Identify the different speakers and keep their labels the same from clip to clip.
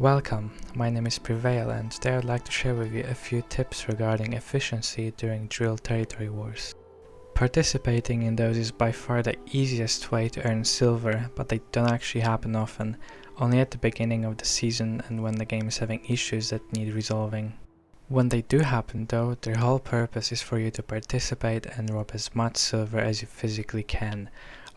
Speaker 1: Welcome, my name is Prevail and today I'd like to share with you a few tips regarding efficiency during drill territory wars. Participating in those is by far the easiest way to earn silver, but they don't actually happen often, only at the beginning of the season and when the game is having issues that need resolving. When they do happen though, their whole purpose is for you to participate and rob as much silver as you physically can.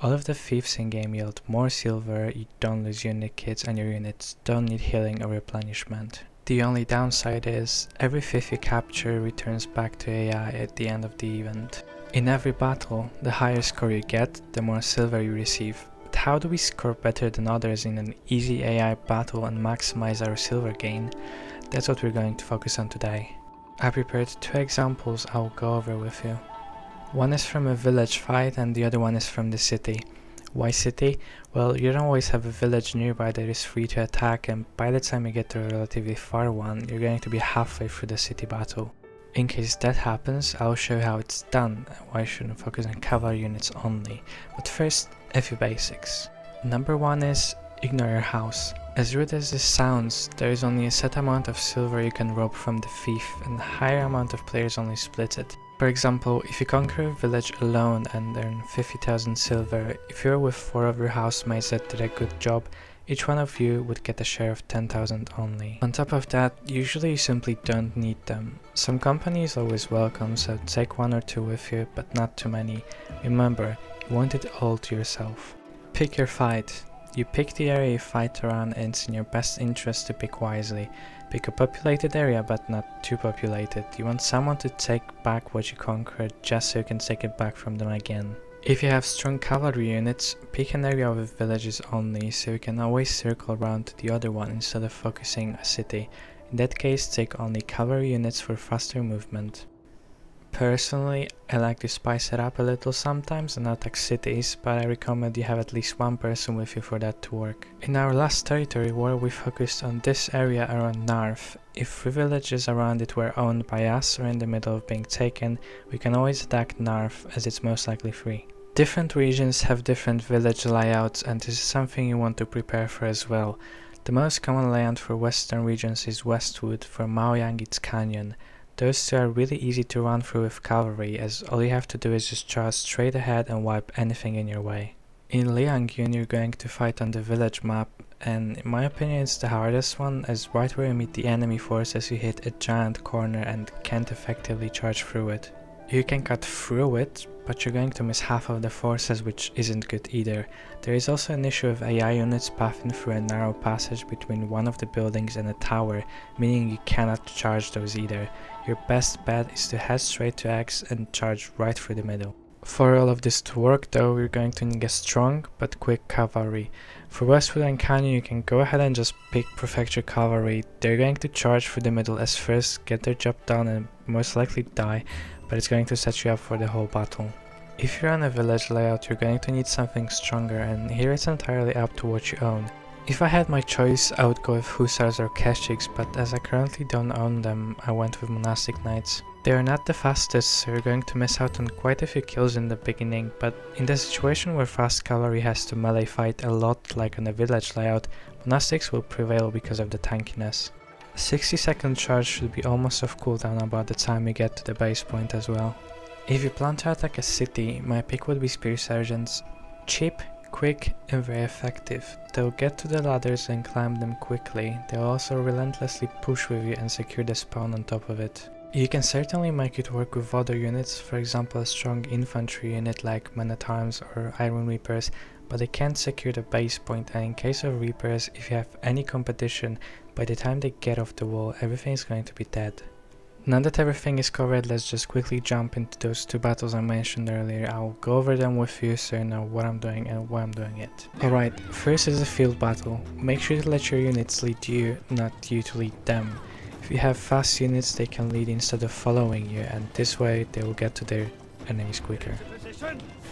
Speaker 1: All of the thieves in game yield more silver, you don't lose unit kits and your units don't need healing or replenishment. The only downside is, every thief you capture returns back to AI at the end of the event. In every battle, the higher score you get, the more silver you receive. But how do we score better than others in an easy AI battle and maximize our silver gain? That's what we're going to focus on today. I prepared two examples I'll go over with you. One is from a village fight and the other one is from the city. Why city? Well, you don't always have a village nearby that is free to attack, and by the time you get to a relatively far one, you're going to be halfway through the city battle. In case that happens, I'll show you how it's done and why you shouldn't focus on cavalry units only. But first, a few basics. Number one is ignore your house. As rude as this sounds, there is only a set amount of silver you can rob from the thief, and the higher amount of players only split it. For example, if you conquer a village alone and earn 50,000 silver, if you're with 4 of your housemates that did a good job, each one of you would get a share of 10,000 only. On top of that, usually you simply don't need them. Some companies always welcome, so take 1 or 2 with you, but not too many. Remember, you want it all to yourself. Pick your fight. You pick the area you fight around and it's in your best interest to pick wisely. Pick a populated area but not too populated. You want someone to take back what you conquered just so you can take it back from them again. If you have strong cavalry units, pick an area with villages only so you can always circle around to the other one instead of focusing a city. In that case, take only cavalry units for faster movement. Personally, I like to spice it up a little sometimes and attack cities, but I recommend you have at least one person with you for that to work. In our last territory war, we focused on this area around Narf. If 3 villages around it were owned by us or in the middle of being taken, we can always attack Narf as it's most likely free. Different regions have different village layouts and this is something you want to prepare for as well. The most common layout for western regions is Westwood, for Maoyang it's Canyon. Those two are really easy to run through with cavalry, as all you have to do is just charge straight ahead and wipe anything in your way. In Liangyun you're going to fight on the village map, and in my opinion it's the hardest one, as right where you meet the enemy forces you hit a giant corner and can't effectively charge through it. You can cut through it, but you're going to miss half of the forces, which isn't good either. There is also an issue of AI units pathing through a narrow passage between one of the buildings and a tower, meaning you cannot charge those either. Your best bet is to head straight to X and charge right through the middle. For all of this to work though, we're going to need a strong but quick cavalry. For Westwood and Canyon you can go ahead and just pick Prefecture Cavalry. They're going to charge through the middle as first, get their job done and most likely die, but it's going to set you up for the whole battle. If you're on a village layout you're going to need something stronger, and here it's entirely up to what you own. If I had my choice I would go with Hussars or Keshiks, but as I currently don't own them I went with Monastic Knights. They are not the fastest, so you're going to miss out on quite a few kills in the beginning, but in the situation where fast cavalry has to melee fight a lot like on a village layout, Monastics will prevail because of the tankiness. A 60-second charge should be almost off cooldown about the time you get to the base point as well. If you plan to attack a city, my pick would be Spear Sergeants. Cheap, quick and very effective. They'll get to the ladders and climb them quickly. They'll also relentlessly push with you and secure the spawn on top of it. You can certainly make it work with other units, for example a strong infantry unit like Men-at-Arms or Iron Reapers, but they can't secure the base point, and in case of Reapers, if you have any competition, by the time they get off the wall everything is going to be dead. Now that everything is covered, let's just quickly jump into those 2 battles I mentioned earlier. I'll go over them with you so you know what I'm doing and why I'm doing it. Alright, first is a field battle. Make sure to let your units lead you, not you to lead them. If you have fast units they can lead instead of following you, and this way they will get to their enemies quicker.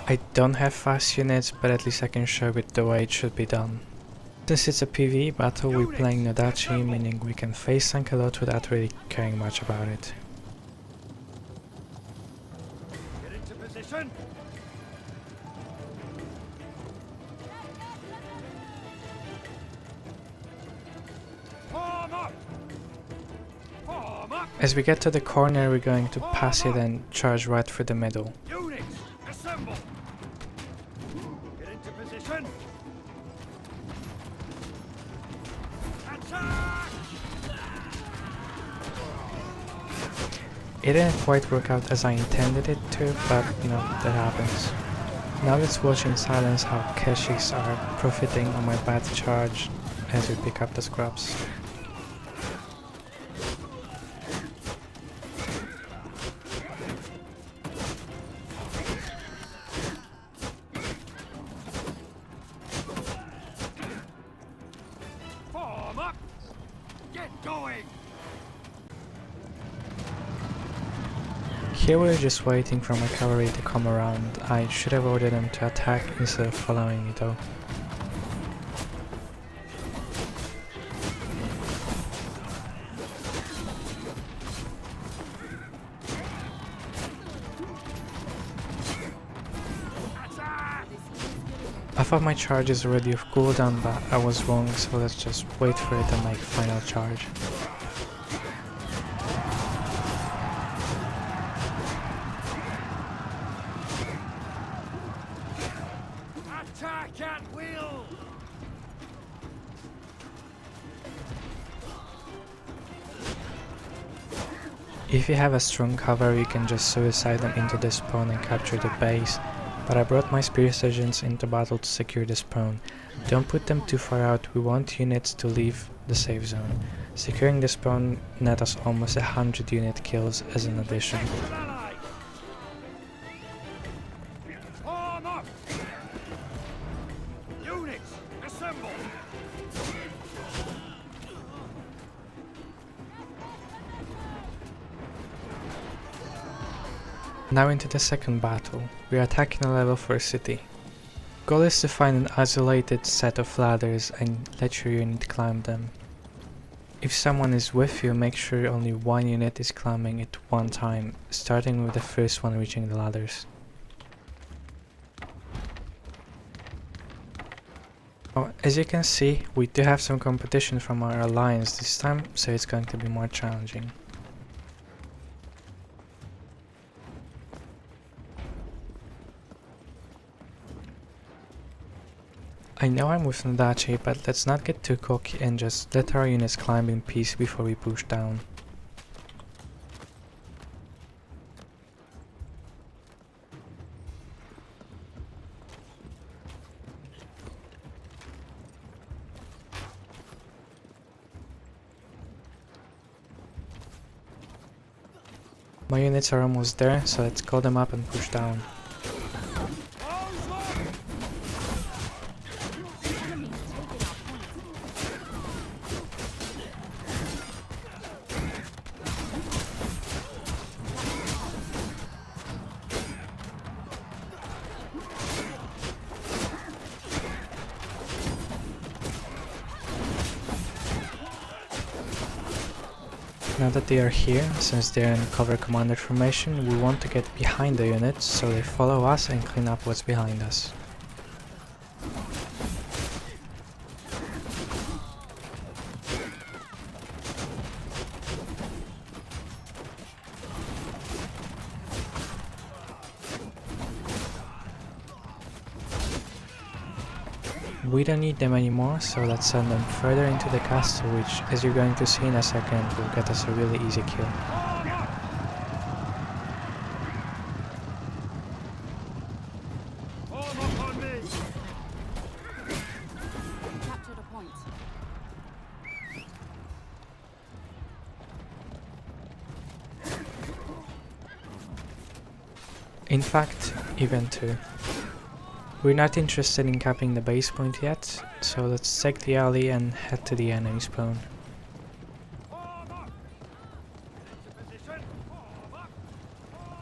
Speaker 1: I don't have fast units, but at least I can show it the way it should be done. Since it's a PvE battle, we're playing Nodachi, meaning we can face tank a lot without really caring much about it.
Speaker 2: Get into position. up! Form up!
Speaker 1: As we get to the corner, we're going to pass it and charge right through the middle.
Speaker 2: Units, assemble! Get into position! Attack!
Speaker 1: It didn't quite work out as I intended it to, but you know, that happens. Now let's watch in silence how Keshis are profiting on my bad charge as we pick up the scrubs.
Speaker 2: Form up! Get going!
Speaker 1: Here we're just waiting for my cavalry to come around. I should have ordered them to attack instead of following me though. I thought my charge is already off cooldown, but I was wrong, so let's just wait for it and make final charge.
Speaker 2: Attack at will!
Speaker 1: If you have a strong cover, you can just suicide them into the spawn and capture the base, but I brought my spear sergeants into battle to secure the spawn. Don't put them too far out, we want units to leave the safe zone. Securing the spawn net us almost 100 unit kills as an addition.
Speaker 2: Form up! Units, assemble!
Speaker 1: Now into the second battle. We are attacking a level 4 city. Goal is to find an isolated set of ladders and let your unit climb them. If someone is with you, make sure only one unit is climbing at one time, starting with the first one reaching the ladders. Oh, as you can see, we do have some competition from our alliance this time, so it's going to be more challenging. I know I'm with Nadachi, but let's not get too cocky and just let our units climb in peace before we push down. My units are almost there, so let's call them up and push down. Now that they are here, since they are in cover commander formation, we want to get behind the units so they follow us and clean up what's behind us. We don't need them anymore, so let's send them further into the castle, which, as you're going to see in a second, will get us a really easy kill.
Speaker 2: Form up on me!
Speaker 3: Captured a point.
Speaker 1: In fact, even two. We're not interested in capping the base point yet, so let's take the alley and head to the enemy spawn.
Speaker 2: Form up! Get into position! Form up! Form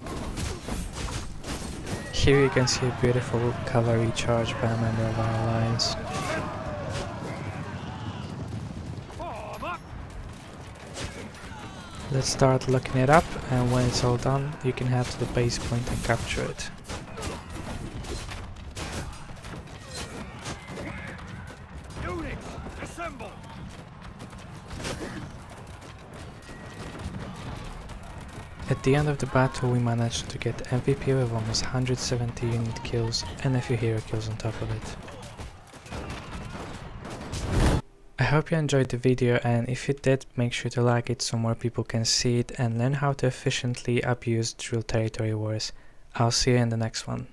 Speaker 2: up!
Speaker 1: Here you can see a beautiful cavalry charge by a member of our alliance.
Speaker 2: Form up!
Speaker 1: Let's start looking it up, and when it's all done, you can head to the base point and capture it.
Speaker 2: Assemble!
Speaker 1: At the end of the battle we managed to get MVP with almost 170 unit kills and a few hero kills on top of it. I hope you enjoyed the video, and if you did, make sure to like it so more people can see it and learn how to efficiently abuse Drill Territory Wars. I'll see you in the next one.